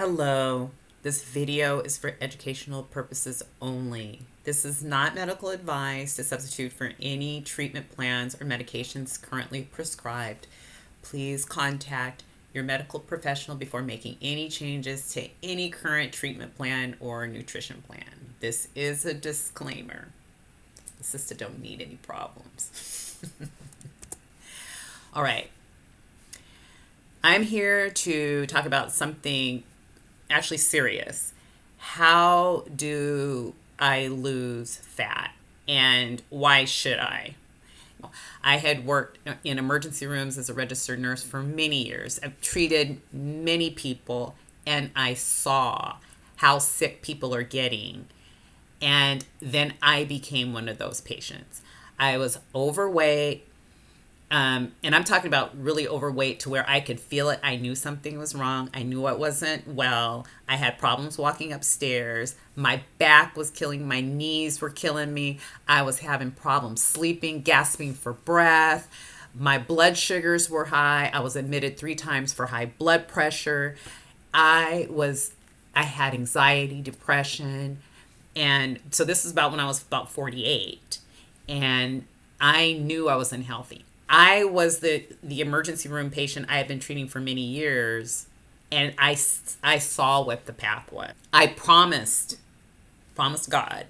Hello, this video is for educational purposes only. This is not medical advice to substitute for any treatment plans or medications currently prescribed. Please contact your medical professional before making any changes to any current treatment plan or nutrition plan. This is a disclaimer. The sister don't need any problems. All right. I'm here to talk about something actually serious. How do I lose fat and why should I? I had worked in emergency rooms as a registered nurse for many years. I've treated many people and I saw how sick people are getting. And then I became one of those patients. I was overweight. And I'm talking about really overweight to where I could feel it. I knew something was wrong. I knew I wasn't well. I had problems walking upstairs. My back was killing. My knees were killing me. I was having problems sleeping, gasping for breath. My blood sugars were high. I was admitted 3 times for high blood pressure. I had anxiety, depression. And so this is about when I was about 48. And I knew I was unhealthy. I was the emergency room patient I had been treating for many years, and I saw what the path was. I promised God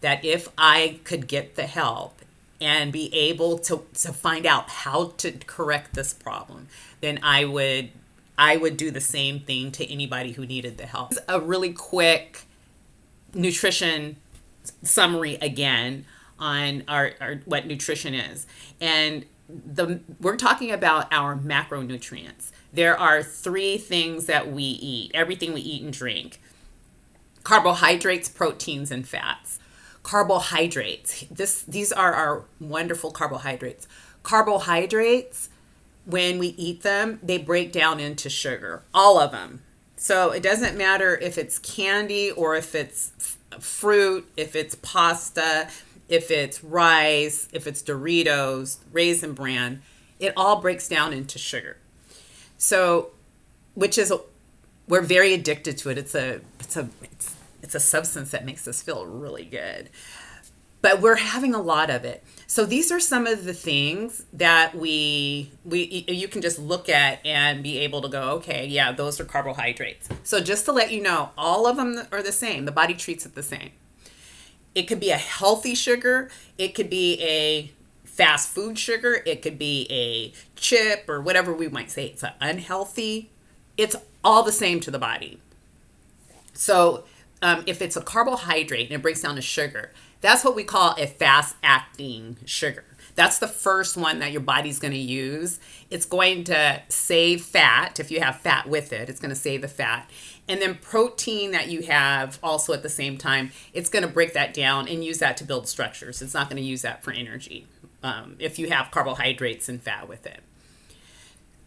that if I could get the help and be able to find out how to correct this problem, then I would do the same thing to anybody who needed the help. A really quick nutrition summary again on our what nutrition is. And we're talking about our macronutrients. There are 3 things that we eat, everything we eat and drink: carbohydrates, proteins, and fats. Carbohydrates, these are our wonderful carbohydrates. Carbohydrates, when we eat them, they break down into sugar, all of them. So it doesn't matter if it's candy or if it's fruit, if it's pasta, if it's rice, if it's Doritos, Raisin Bran, it all breaks down into sugar. So, we're very addicted to it. It's a substance that makes us feel really good. But we're having a lot of it. So these are some of the things that you can just look at and be able to go, okay, yeah, those are carbohydrates. So just to let you know, all of them are the same. The body treats it the same. It could be a healthy sugar. It could be a fast food sugar. It could be a chip or whatever we might say. It's unhealthy. It's all the same to the body. So if it's a carbohydrate and it breaks down to sugar, that's what we call a fast-acting sugar. That's the first one that your body's going to use. It's going to save fat. If you have fat with it, it's going to save the fat. And then protein that you have also at the same time, it's going to break that down and use that to build structures. It's not going to use that for energy if you have carbohydrates and fat with it.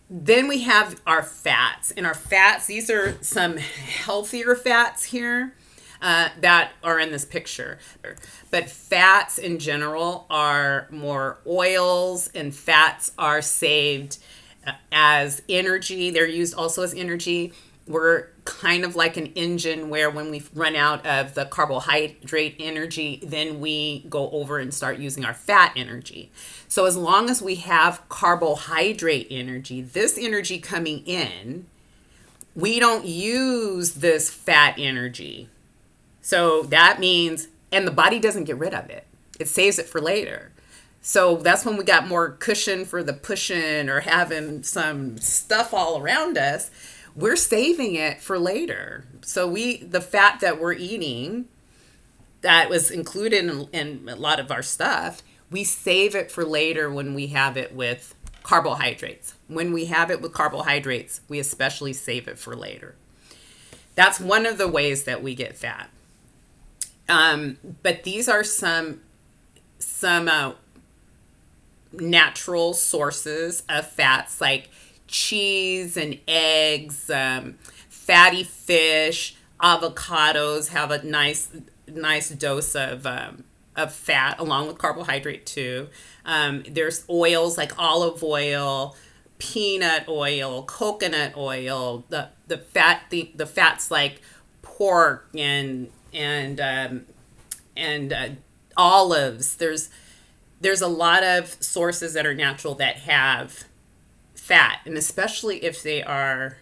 Then we have our fats. And our fats, these are some healthier fats here that are in this picture. But fats in general are more oils, and fats are saved as energy. They're used also as energy. We're kind of like an engine where when we run out of the carbohydrate energy, then we go over and start using our fat energy. So as long as we have carbohydrate energy, this energy coming in, we don't use this fat energy. So that means, and the body doesn't get rid of it. It saves it for later. So that's when we got more cushion for the pushing or having some stuff all around us. We're saving it for later. So the fat that we're eating that was included in a lot of our stuff, we save it for later when we have it with carbohydrates. When we have it with carbohydrates, we especially save it for later. That's one of the ways that we get fat. But these are some natural sources of fats like cheese and eggs, fatty fish, avocados have a nice dose of fat along with carbohydrate too. There's oils like olive oil, peanut oil, coconut oil, the fats like pork and olives. There's a lot of sources that are natural that have fat, and especially if they are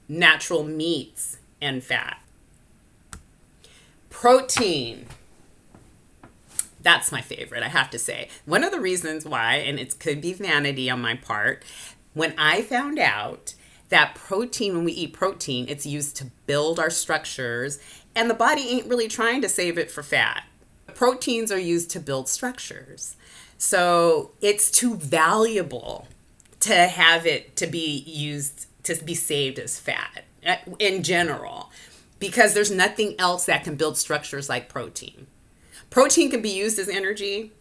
natural meats and fat. Protein. That's my favorite, I have to say. One of the reasons why, and it could be vanity on my part, when I found out that protein, when we eat protein, it's used to build our structures, and the body ain't really trying to save it for fat. Proteins are used to build structures. So it's too valuable to have it to be used, to be saved as fat in general, because there's nothing else that can build structures like protein. Protein can be used as energy,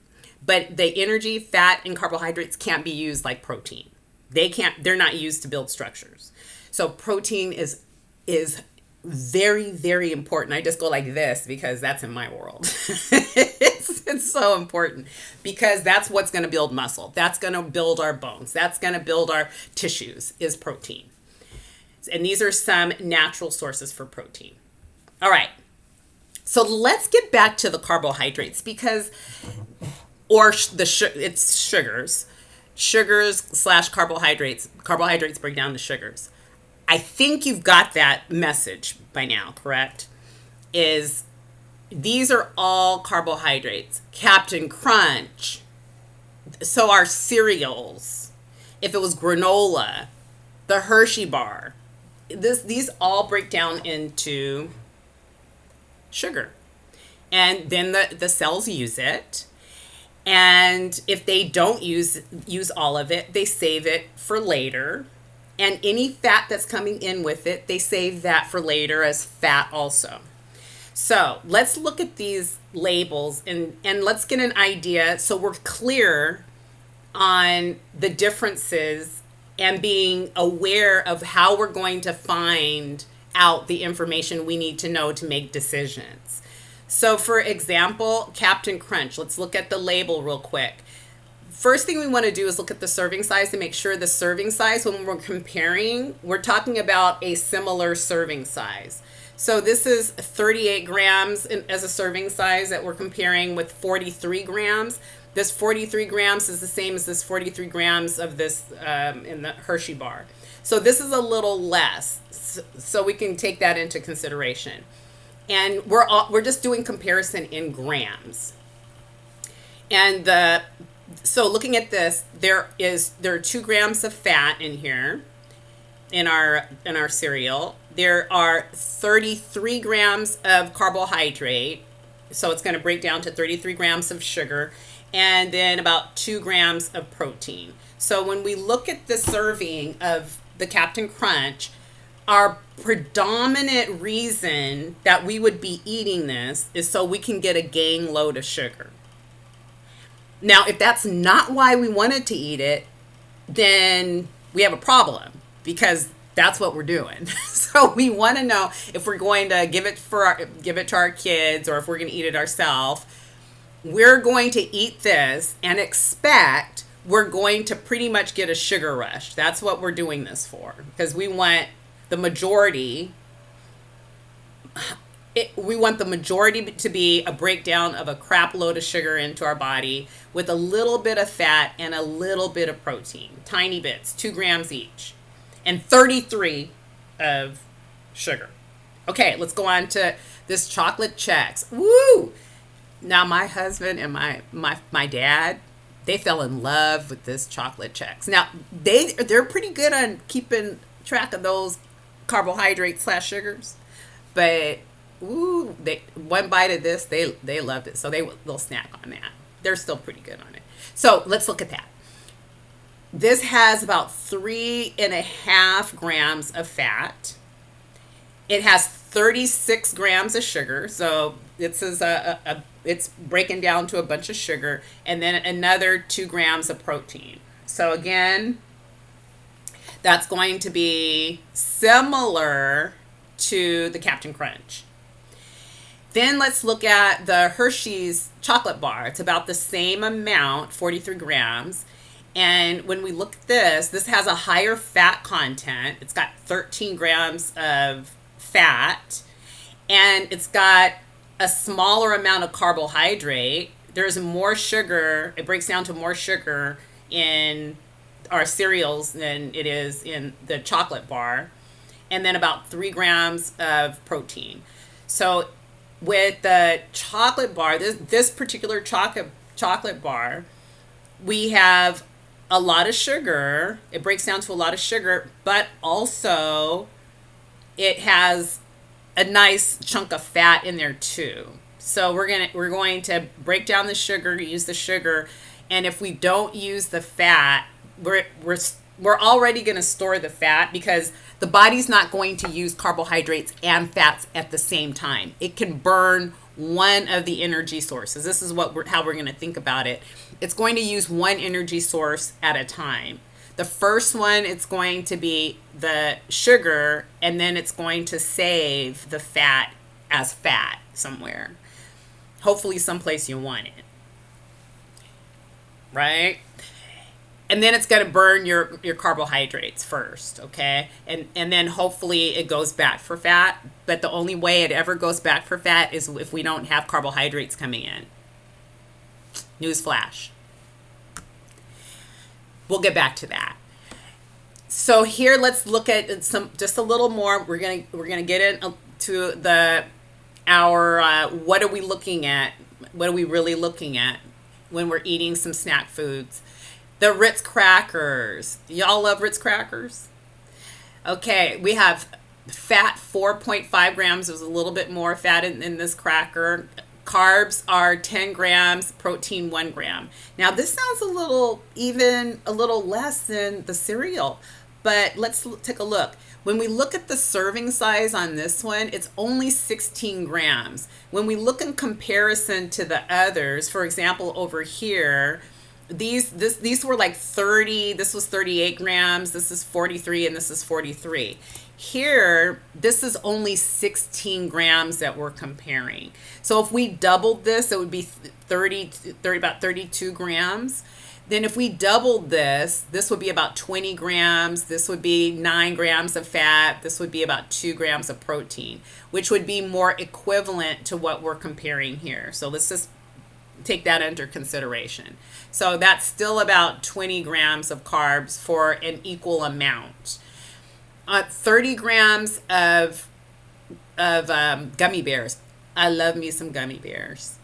but the energy, fat, and carbohydrates can't be used like protein. They're not used to build structures. So protein is very, very important. I just go like this because that's in my world. It's so important because that's what's going to build muscle. That's going to build our bones. That's going to build our tissues, is protein. And these are some natural sources for protein. All right. So let's get back to the carbohydrates because, it's sugars. Sugars/carbohydrates. Carbohydrates break down to sugars. I think you've got that message by now, correct? These are all carbohydrates. Captain Crunch. So are cereals. If it was granola, the Hershey bar. These all break down into sugar. And then the cells use it. And if they don't use all of it, they save it for later. And any fat that's coming in with it, they save that for later as fat also. So let's look at these labels and let's get an idea so we're clear on the differences and being aware of how we're going to find out the information we need to know to make decisions. So for example, Captain Crunch, let's look at the label real quick. First thing we want to do is look at the serving size to make sure the serving size, when we're comparing, we're talking about a similar serving size. So this is 38 grams as a serving size that we're comparing with 43 grams. This 43 grams is the same as this 43 grams of this in the Hershey bar. So this is a little less. So we can take that into consideration. And we're just doing comparison in grams. And so looking at this, there are 2 grams of fat in here in our cereal. There are 33 grams of carbohydrate. So it's going to break down to 33 grams of sugar and then about 2 grams of protein. So when we look at the serving of the Captain Crunch, our predominant reason that we would be eating this is so we can get a gang load of sugar. Now, if that's not why we wanted to eat it, then we have a problem because that's what we're doing. So we want to know if we're going to give it to our kids or if we're going to eat it ourselves. We're going to eat this and expect we're going to pretty much get a sugar rush. That's what we're doing this for, because we want the majority. We want the majority to be a breakdown of a crap load of sugar into our body with a little bit of fat and a little bit of protein, tiny bits, 2 grams each, and 33 of sugar. Okay, let's go on to this chocolate checks. Woo! Now my husband and my dad, they fell in love with this chocolate checks. Now they're pretty good on keeping track of those carbohydrates/sugars, but ooh, one bite of this, they loved it. So they'll snack on that. They're still pretty good on it. So let's look at that. This has about 3.5 grams of fat. It has 36 grams of sugar. So it's it's breaking down to a bunch of sugar, and then another 2 grams of protein. So again, that's going to be similar to the Captain Crunch. Then let's look at the Hershey's chocolate bar. It's about the same amount, 43 grams. And when we look at this has a higher fat content. It's got 13 grams of fat, and it's got a smaller amount of carbohydrate. There's more sugar. It breaks down to more sugar in our cereals than it is in the chocolate bar. And then about 3 grams of protein. So with the chocolate bar, this particular chocolate bar, we have a lot of sugar. It breaks down to a lot of sugar, but also it has a nice chunk of fat in there too. So we're going to break down the sugar, use the sugar, and if we don't use the fat, we're already going to store the fat because the body's not going to use carbohydrates and fats at the same time. It can burn one of the energy sources. This is how we're going to think about it. It's going to use one energy source at a time. The first one, it's going to be the sugar, and then it's going to save the fat as fat somewhere. Hopefully someplace you want it. Right? And then it's going to burn your carbohydrates first, okay? And then hopefully it goes back for fat. But the only way it ever goes back for fat is if we don't have carbohydrates coming in. Newsflash. We'll get back to that. So here, let's look at just a little more. We're gonna get into our what are we looking at? What are we really looking at when we're eating some snack foods? The Ritz crackers. Y'all love Ritz crackers? Okay, we have fat 4.5 grams. There's a little bit more fat in this cracker. Carbs are 10 grams, protein 1 gram. Now this sounds a little less than the cereal, but let's take a look. When we look at the serving size on this one, it's only 16 grams. When we look in comparison to the others, for example, over here, these were like 30, this was 38 grams, this is 43, and this is 43. Here, this is only 16 grams that we're comparing. So if we doubled this, it would be about 32 grams. Then if we doubled this would be about 20 grams. This would be 9 grams of fat. This would be about 2 grams of protein, which would be more equivalent to what we're comparing here. So let's just take that under consideration. So that's still about 20 grams of carbs for an equal amount. 30 grams of gummy bears. I love me some gummy bears.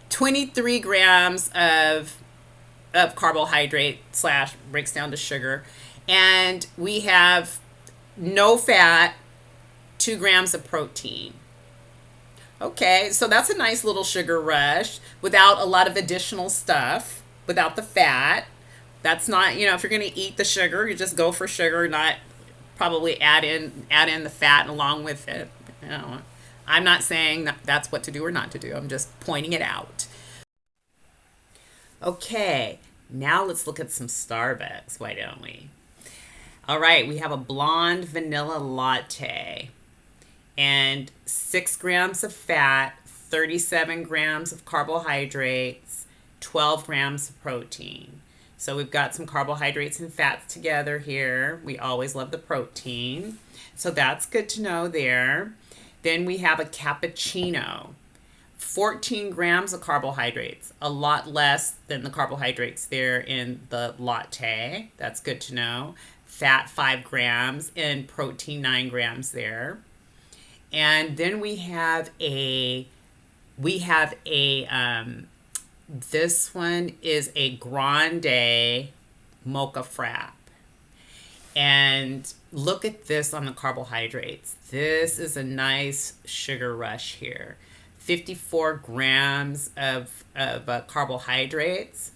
23 grams of carbohydrate / breaks down to sugar. And we have no fat, 2 grams of protein. Okay, so that's a nice little sugar rush without a lot of additional stuff, without the fat. That's not, if you're going to eat the sugar, you just go for sugar, not probably add in the fat along with it. I'm not saying that's what to do or not to do. I'm just pointing it out. Okay, now let's look at some Starbucks. Why don't we? All right, we have a blonde vanilla latte and 6 grams of fat, 37 grams of carbohydrates, 12 grams of protein. So we've got some carbohydrates and fats together here. We always love the protein. So that's good to know there. Then we have a cappuccino. 14 grams of carbohydrates, a lot less than the carbohydrates there in the latte. That's good to know. Fat 5 grams and protein 9 grams there. And then we have this one is a grande mocha frap. And look at this on the carbohydrates. This is a nice sugar rush here. 54 grams of carbohydrates,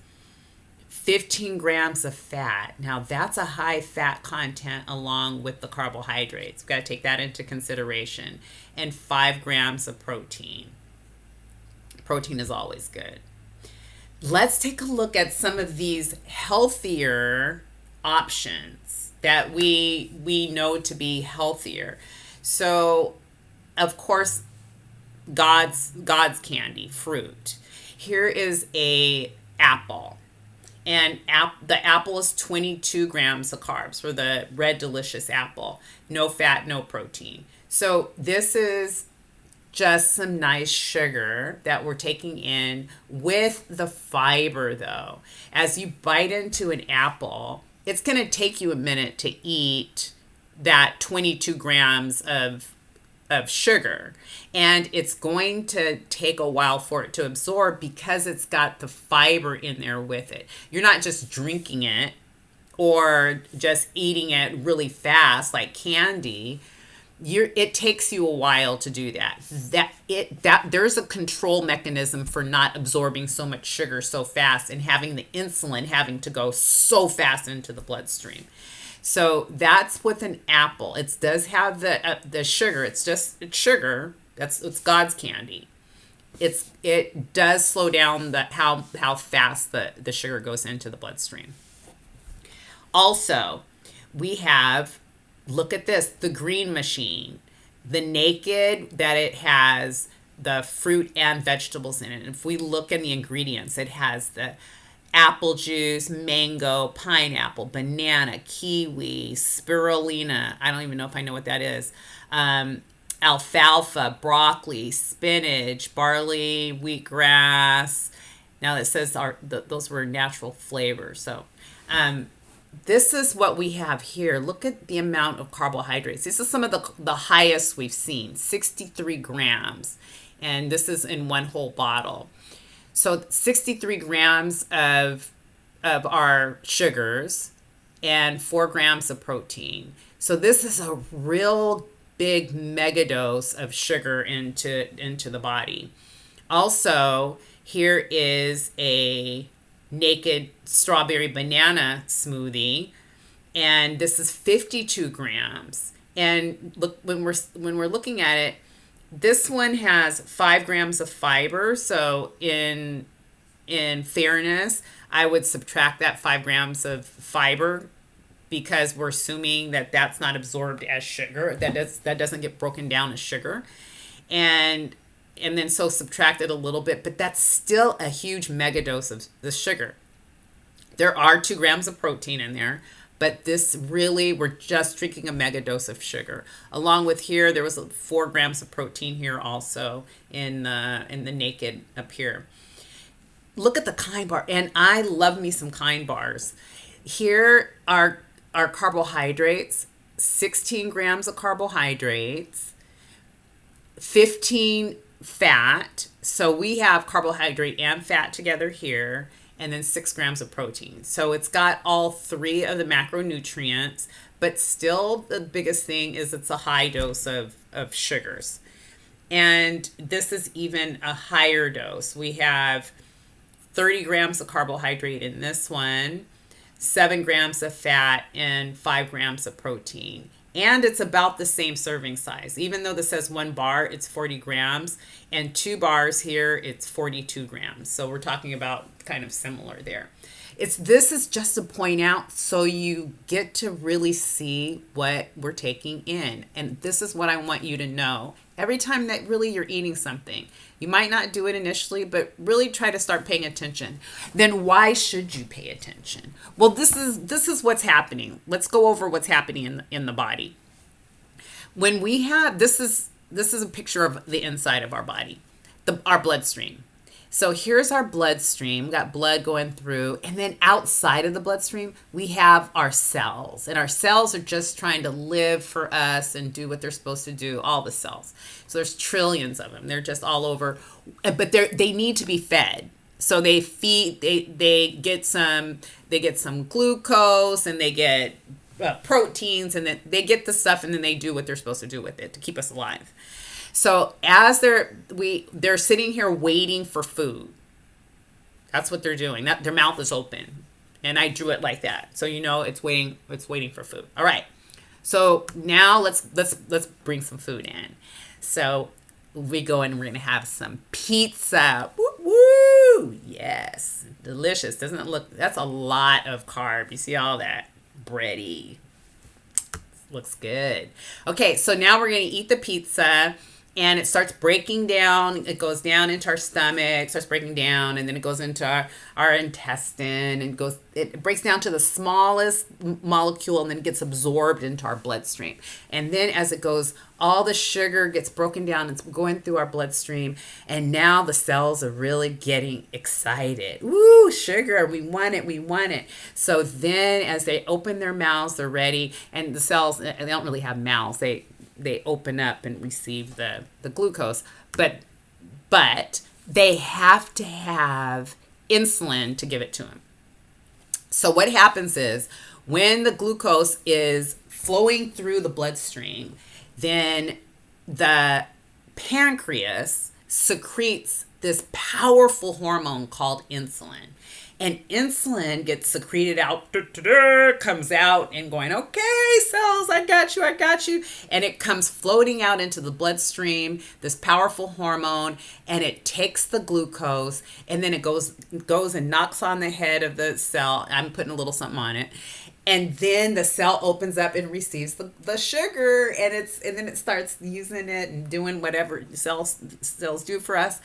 15 grams of fat. Now that's a high fat content along with the carbohydrates. We've got to take that into consideration. And 5 grams of protein. Protein is always good. Let's take a look at some of these healthier options that we know to be healthier. So, of course, God's candy, fruit. Here is a apple. And the apple is 22 grams of carbs for the red delicious apple. No fat, no protein. So this is just some nice sugar that we're taking in with the fiber, though. As you bite into an apple, it's going to take you a minute to eat that 22 grams of sugar, and it's going to take a while for it to absorb because it's got the fiber in there with it. You're not just drinking it or just eating it really fast like candy. It takes you a while to do that. That there's a control mechanism for not absorbing so much sugar so fast and having the insulin having to go so fast into the bloodstream. So that's with an apple. It does have the sugar. It's sugar. It's God's candy. It does slow down how fast the sugar goes into the bloodstream. Also, we have, look at this, the green machine. The naked, that it has the fruit and vegetables in it. If we look in the ingredients, it has the apple juice, mango, pineapple, banana, kiwi, spirulina. I don't even know if I know what that is. Alfalfa, broccoli, spinach, barley, wheatgrass. Now it says those were natural flavors. So this is what we have here. Look at the amount of carbohydrates. This is some of the highest we've seen, 63 grams. And this is in one whole bottle. So 63 grams of our sugars and 4 grams of protein. So this is a real big mega dose of sugar into the body. Also, here is a naked strawberry banana smoothie, and this is 52 grams. And look, when we're looking at it, this one has 5 grams of fiber. So in fairness, I would subtract that 5 grams of fiber because we're assuming that that's not absorbed as sugar. That doesn't get broken down as sugar. And then so subtract it a little bit, but that's still a huge mega dose of the sugar. There are 2 grams of protein in there, but this really, we're just drinking a mega dose of sugar. Along with here, there was 4 grams of protein here also in the naked up here. Look at the Kind bar, and I love me some Kind bars. Here are our carbohydrates, 16 grams of carbohydrates, 15 fat. So we have carbohydrate and fat together here, and then 6 grams of protein. So it's got all 3 of the macronutrients, but still the biggest thing is it's a high dose of sugars. And this is even a higher dose. We have 30 grams of carbohydrate in this one, 7 grams of fat, and 5 grams of protein. And it's about the same serving size. Even though this says 1 bar, it's 40 grams. And 2 bars here, it's 42 grams. So we're talking about kind of similar there. This is just to point out so you get to really see what we're taking in. And this is what I want you to know. Every time that really you're eating something, you might not do it initially, but really try to start paying attention. Then why should you pay attention? Well, this is what's happening. Let's go over what's happening in the body. When we have, this is a picture of the inside of our body, our bloodstream. So here's our bloodstream. We got blood going through, and then outside of the bloodstream, we have our cells. And our cells are just trying to live for us and do what they're supposed to do, all the cells. So there's trillions of them. They're just all over, but they need to be fed. So they get some glucose, and they get proteins, and then they get the stuff, and then they do what they're supposed to do with it to keep us alive. So as they're sitting here waiting for food. That's what they're doing. Their mouth is open, and I drew it like that, so you know it's waiting for food. All right. So now let's bring some food in. So we go in and we're gonna have some pizza. Woo woo! Yes, delicious. Doesn't it look? That's a lot of carb. You see all that bready. Looks good. Okay, so now we're gonna eat the pizza. and it starts breaking down. It goes down into our stomach, starts breaking down, and then it goes into our intestine, and it breaks down to the smallest molecule, and then gets absorbed into our bloodstream. And then as it goes, all the sugar gets broken down. It's going through our bloodstream, and now the cells are really getting excited. Woo, sugar, we want it, we want it. So then as they open their mouths, they're ready, and the cells, they don't really have mouths. They open up and receive the glucose, but they have to have insulin to give it to them. So what happens is when the glucose is flowing through the bloodstream, then the pancreas secretes this powerful hormone called insulin. And insulin gets secreted out, comes out and going, okay, cells, I got you. And it comes floating out into the bloodstream, this powerful hormone, and it takes the glucose, and then it goes and knocks on the head of the cell. I'm putting a little something on it. And then the cell opens up and receives the sugar, and then it starts using it and doing whatever cells do for us,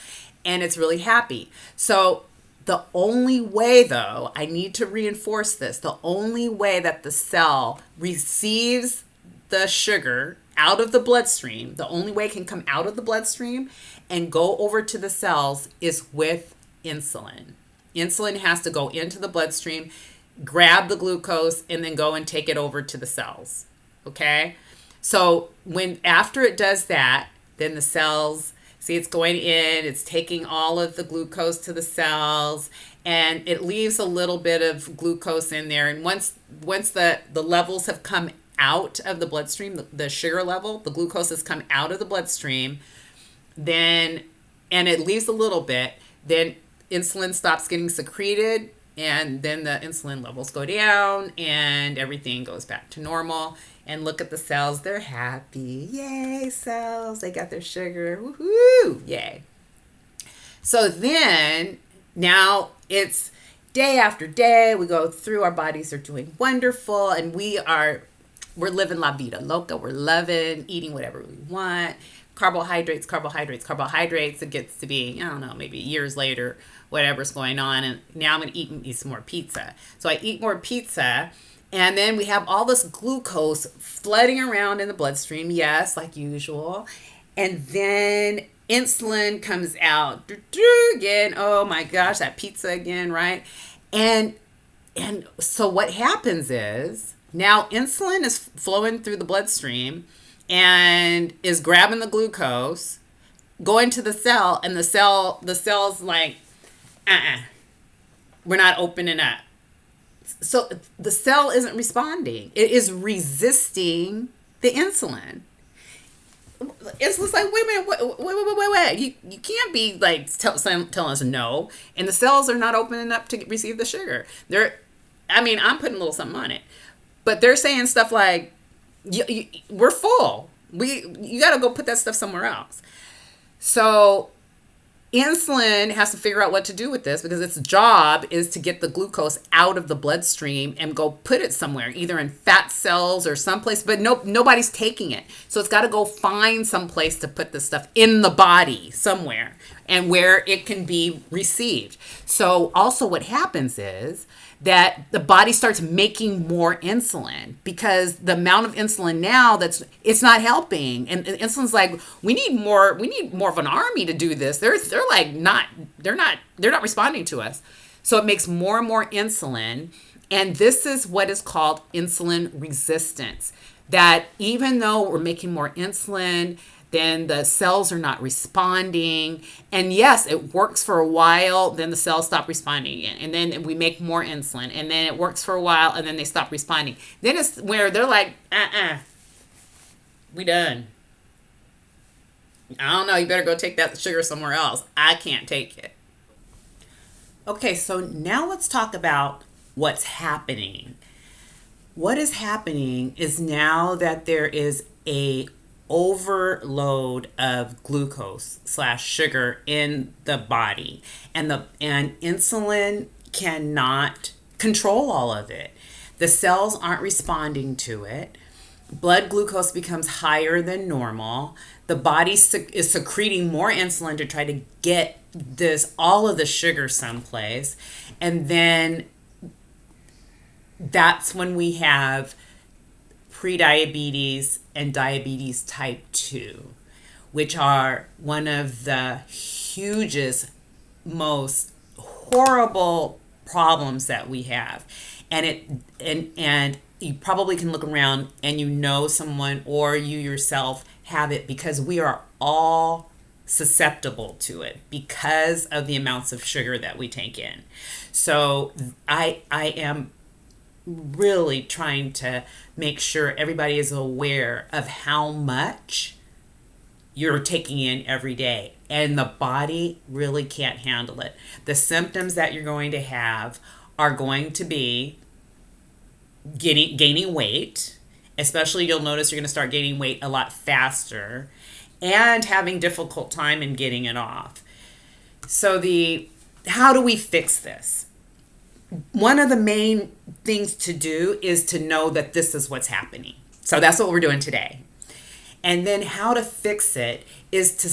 and it's really happy. So the only way, though, I need to reinforce this, the only way that the cell receives the sugar out of the bloodstream, the only way it can come out of the bloodstream and go over to the cells is with insulin. Insulin has to go into the bloodstream, grab the glucose, and then go and take it over to the cells. Okay? So after it does that, then the cells, see, it's going in, it's taking all of the glucose to the cells, and it leaves a little bit of glucose in there. And once the levels have come out of the bloodstream, the sugar level, the glucose has come out of the bloodstream, and it leaves a little bit, then insulin stops getting secreted, and then the insulin levels go down, and everything goes back to normal. And look at the cells. They're happy. Yay, cells. They got their sugar. Woohoo. Yay. So then, now it's day after day. We go through. Our bodies are doing wonderful. And we're living la vida loca. We're loving, eating whatever we want. Carbohydrates. It gets to be, I don't know, maybe years later, whatever's going on. And now I'm going to eat some more pizza. So I eat more pizza. And then we have all this glucose flooding around in the bloodstream, yes, like usual. And then insulin comes out again. Oh my gosh, that pizza again, right? And so what happens is now insulin is flowing through the bloodstream and is grabbing the glucose, going to the cell, and the cell's like, we're not opening up. So the cell isn't responding. It is resisting the insulin. Insulin's like, wait a minute, wait. You can't be like telling us no. And the cells are not opening up to receive the sugar. I'm putting a little something on it. But they're saying stuff like, we're full. You got to go put that stuff somewhere else. So insulin has to figure out what to do with this, because its job is to get the glucose out of the bloodstream and go put it somewhere, either in fat cells or someplace, but nobody's taking it. So it's got to go find some place to put this stuff in the body somewhere, and where it can be received. So also what happens is that the body starts making more insulin, because the amount of insulin now it's not helping. And insulin's like, we need more of an army to do this. They're not responding to us. So it makes more and more insulin. And this is what is called insulin resistance. That even though we're making more insulin, then the cells are not responding. And yes, it works for a while, then the cells stop responding again. And then we make more insulin, and then it works for a while, and then they stop responding. Then it's where they're like, we done. I don't know, you better go take that sugar somewhere else. I can't take it. Okay, so now let's talk about what's happening. What is happening is now that there is a overload of glucose/sugar in the body, and insulin cannot control all of it. The cells aren't responding to it. Blood glucose becomes higher than normal. the body is secreting more insulin to try to get all of the sugar someplace. And then that's when we have prediabetes and diabetes type 2, which are one of the hugest, most horrible problems that we have. And you probably can look around and you know someone or you yourself have it, because we are all susceptible to it because of the amounts of sugar that we take in. So I am really trying to make sure everybody is aware of how much you're taking in every day, and the body really can't handle it. The symptoms that you're going to have are going to be gaining weight. Especially, you'll notice you're going to start gaining weight a lot faster and having difficult time in getting it off. So how do we fix this? One of the main things to do is to know that this is what's happening. So that's what we're doing today. And then how to fix it is to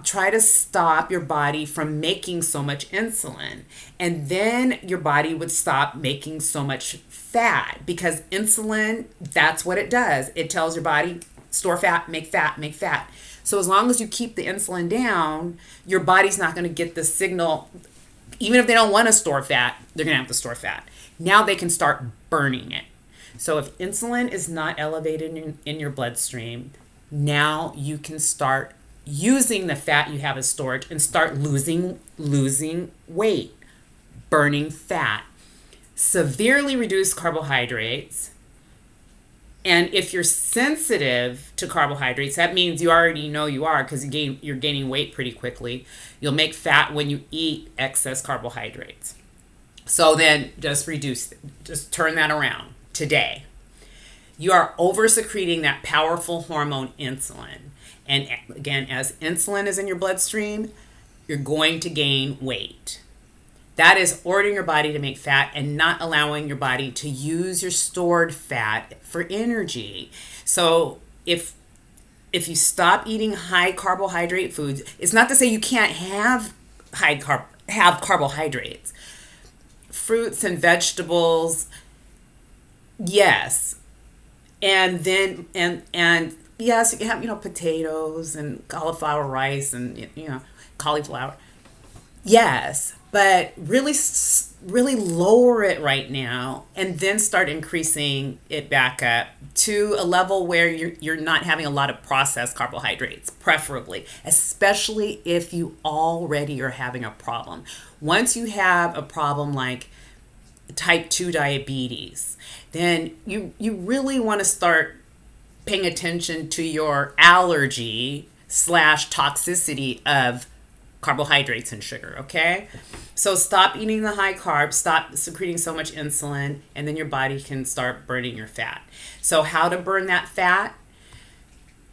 try to stop your body from making so much insulin. And then your body would stop making so much fat, because insulin, that's what it does. It tells your body, store fat, make fat, make fat. So as long as you keep the insulin down, your body's not going to get the signal. Even if they don't want to store fat, they're going to have to store fat. Now they can start burning it. So if insulin is not elevated in your bloodstream, now you can start using the fat you have as storage and start losing weight, burning fat, severely reduce carbohydrates. And if you're sensitive to carbohydrates, that means you already know you are, because you're gaining weight pretty quickly. You'll make fat when you eat excess carbohydrates. So then just turn that around today. You are over-secreting that powerful hormone insulin. And again, as insulin is in your bloodstream, you're going to gain weight. That is ordering your body to make fat and not allowing your body to use your stored fat for energy. So if you stop eating high carbohydrate foods, it's not to say you can't have carbohydrates. Fruits and vegetables, yes. And then and yes, you can have potatoes and cauliflower rice and cauliflower. Yes, but really lower it right now, and then start increasing it back up to a level where you're not having a lot of processed carbohydrates, preferably, especially if you already are having a problem. Once you have a problem like type 2 diabetes, then you really want to start paying attention to your allergy / toxicity of carbohydrates and sugar, okay? So stop eating the high carbs, stop secreting so much insulin, and then your body can start burning your fat. So how to burn that fat?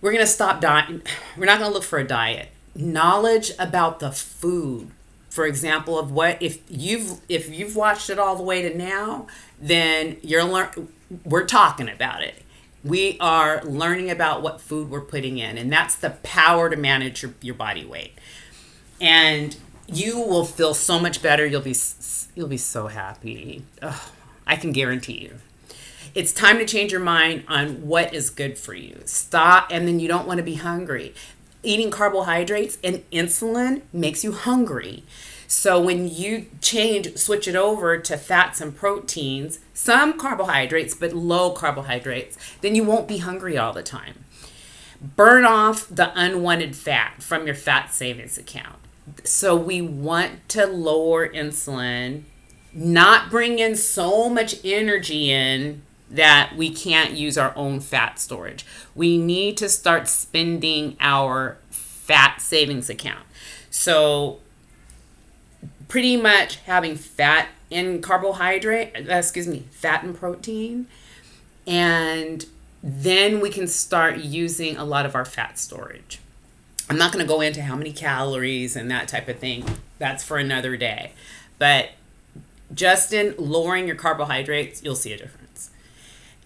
We're going to stop dieting. We're not going to look for a diet. Knowledge about the food. For example, of what if you've watched it all the way to now, then we're talking about it. We are learning about what food we're putting in, and that's the power to manage your body weight. And you will feel so much better. You'll be so happy. Ugh, I can guarantee you. It's time to change your mind on what is good for you. Stop, and then you don't want to be hungry. Eating carbohydrates and insulin makes you hungry. So when you switch it over to fats and proteins, some carbohydrates, but low carbohydrates, then you won't be hungry all the time. Burn off the unwanted fat from your fat savings account. So we want to lower insulin, not bring in so much energy in that we can't use our own fat storage. We need to start spending our fat savings account. So pretty much having fat and fat and protein, and then we can start using a lot of our fat storage. I'm not going to go into how many calories and that type of thing. That's for another day. But just in lowering your carbohydrates, you'll see a difference.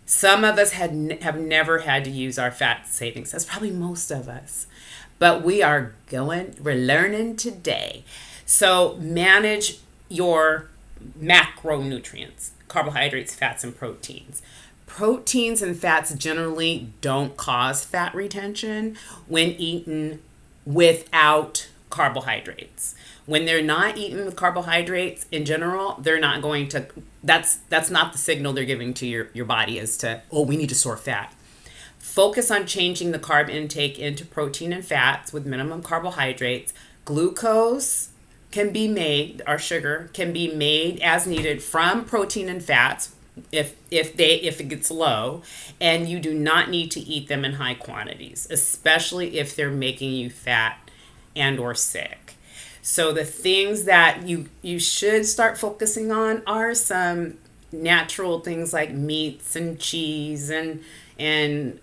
Some of us have never had to use our fat savings. That's probably most of us. But we're learning today. So manage your macronutrients, carbohydrates, fats, and proteins. Proteins and fats generally don't cause fat retention when eaten without carbohydrates. When they're not eaten with carbohydrates in general, they're not going to, that's not the signal they're giving to your body as to, oh, we need to store fat. Focus on changing the carb intake into protein and fats with minimum carbohydrates. Glucose can be made, our sugar can be made as needed from protein and fats if it gets low, and you do not need to eat them in high quantities, especially if they're making you fat and or sick. So the things that you should start focusing on are some natural things like meats and cheese and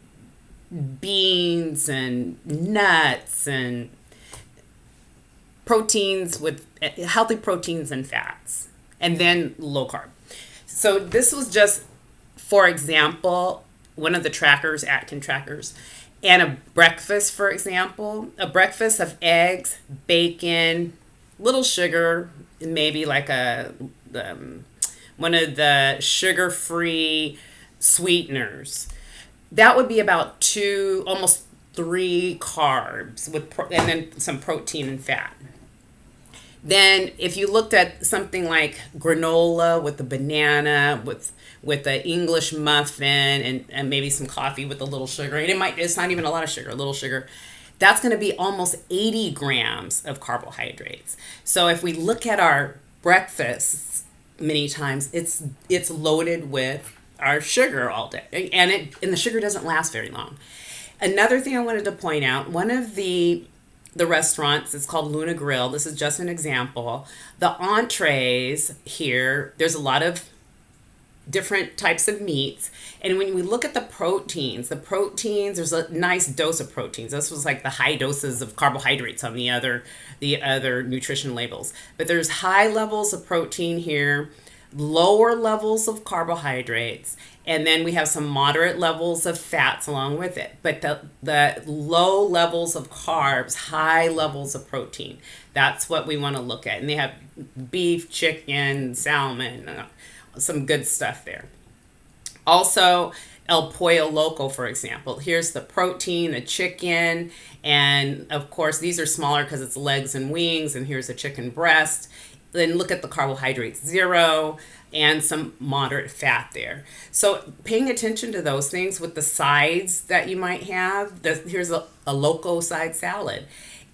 beans and nuts and proteins with healthy proteins and fats, and then low carb. So this was just, for example, one of the trackers, Atkins trackers, and a breakfast, for example, a breakfast of eggs, bacon, little sugar, maybe like one of the sugar-free sweeteners. That would be about 2, almost 3 carbs and then some protein and fat. Then if you looked at something like granola with the banana, with the English muffin and maybe some coffee with a little sugar, and it's not even a lot of sugar, a little sugar, that's going to be almost 80 grams of carbohydrates. So if we look at our breakfasts, many times it's loaded with our sugar all day, and the sugar doesn't last very long. Another thing I wanted to point out, one of the restaurants, it's called Luna Grill. This is just an example. The entrees here, there's a lot of different types of meats. And when we look at the proteins, there's a nice dose of proteins. This was like the high doses of carbohydrates on the other nutrition labels. But there's high levels of protein here, lower levels of carbohydrates, and then we have some moderate levels of fats along with it. But the low levels of carbs, high levels of protein, that's what we want to look at. And they have beef, chicken, salmon, some good stuff there. Also, El Pollo Loco, for example. Here's the protein, the chicken, and of course these are smaller because it's legs and wings, and here's a chicken breast. Then look at the carbohydrates, 0, and some moderate fat there. So paying attention to those things with the sides that you might have. Here's a loco side salad.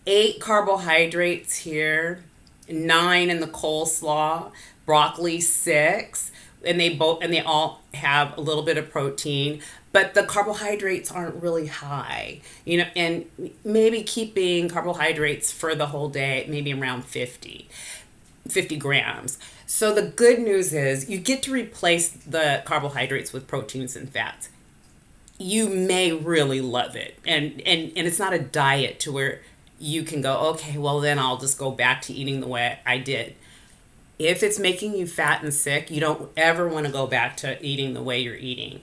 8 carbohydrates here, 9 in the coleslaw, broccoli 6, and they all have a little bit of protein, but the carbohydrates aren't really high, and maybe keeping carbohydrates for the whole day, maybe around 50 grams. So the good news is you get to replace the carbohydrates with proteins and fats. You may really love it. And it's not a diet to where you can go, okay, well then I'll just go back to eating the way I did. If it's making you fat and sick, you don't ever want to go back to eating the way you're eating.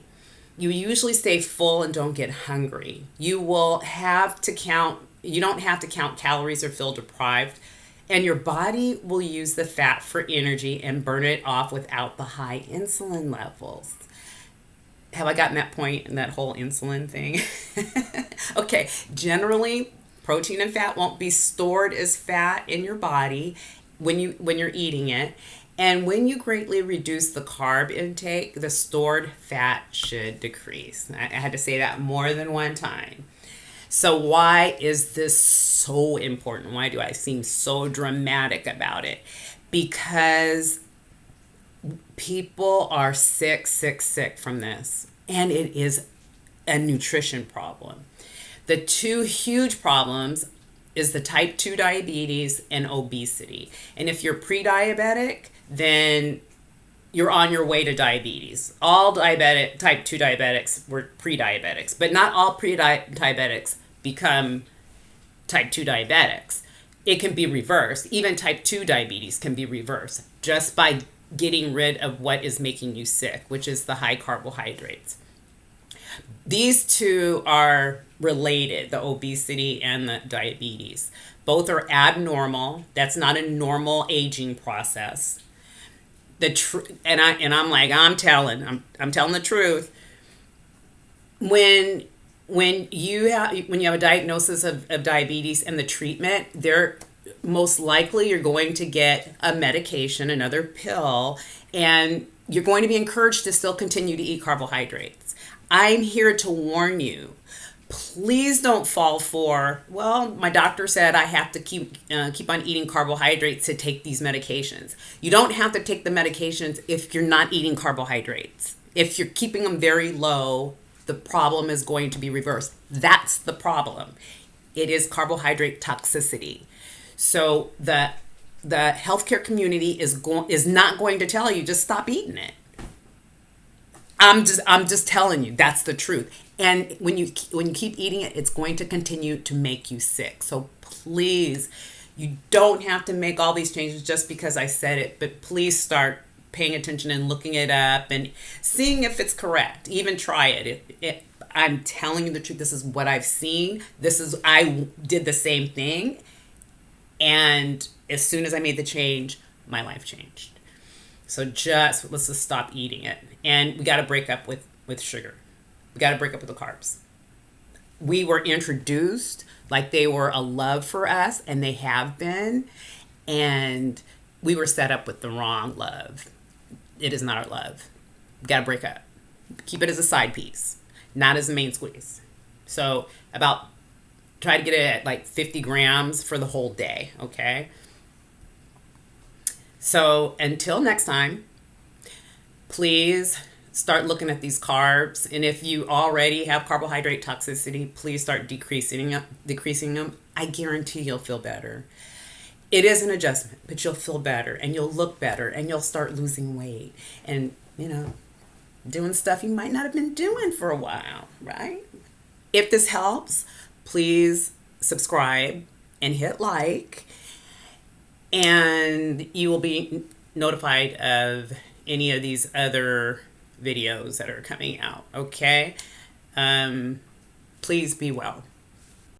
You usually stay full and don't get hungry. You don't have to count calories or feel deprived. And your body will use the fat for energy and burn it off without the high insulin levels. Have I gotten that point in that whole insulin thing? Okay, generally, protein and fat won't be stored as fat in your body when you're eating it. And when you greatly reduce the carb intake, the stored fat should decrease. I had to say that more than one time. So why is this so important? Why do I seem so dramatic about it? Because people are sick from this, and it is a nutrition problem. The 2 huge problems is the type 2 diabetes and obesity. And if you're pre-diabetic, then you're on your way to diabetes. All type 2 diabetics were pre-diabetics, but not all pre-diabetics become type 2 diabetics. It can be reversed. Even type 2 diabetes can be reversed just by getting rid of what is making you sick, which is the high carbohydrates. These two are related, the obesity and the diabetes. Both are abnormal. That's not a normal aging process. I'm like, I'm telling the truth. When you have a diagnosis of diabetes and the treatment, they're most likely you're going to get a medication, another pill, and you're going to be encouraged to still continue to eat carbohydrates. I'm here to warn you. Please don't fall for, well, my doctor said I have to keep on eating carbohydrates to take these medications. You don't have to take the medications if you're not eating carbohydrates. If you're keeping them very low, the problem is going to be reversed. That's the problem. It is carbohydrate toxicity. So the healthcare community is not going to tell you just stop eating it. I'm just telling you that's the truth. And when you keep eating it, it's going to continue to make you sick. So please, you don't have to make all these changes just because I said it, but please start paying attention and looking it up and seeing if it's correct. Even try it. I'm telling you the truth. This is what I've seen. I did the same thing. And as soon as I made the change, my life changed. So let's just stop eating it. And we got to break up with sugar. We got to break up with the carbs. We were introduced like they were a love for us, and they have been. And we were set up with the wrong love. It is not our love. We got to break up. Keep it as a side piece, not as a main squeeze. So try to get it at like 50 grams for the whole day, okay? So until next time, please start looking at these carbs. And if you already have carbohydrate toxicity, please start decreasing them. I guarantee you'll feel better. It is an adjustment, but you'll feel better and you'll look better and you'll start losing weight and, doing stuff you might not have been doing for a while, right? If this helps, please subscribe and hit like, and you will be notified of any of these other videos that are coming out, okay? Please be well.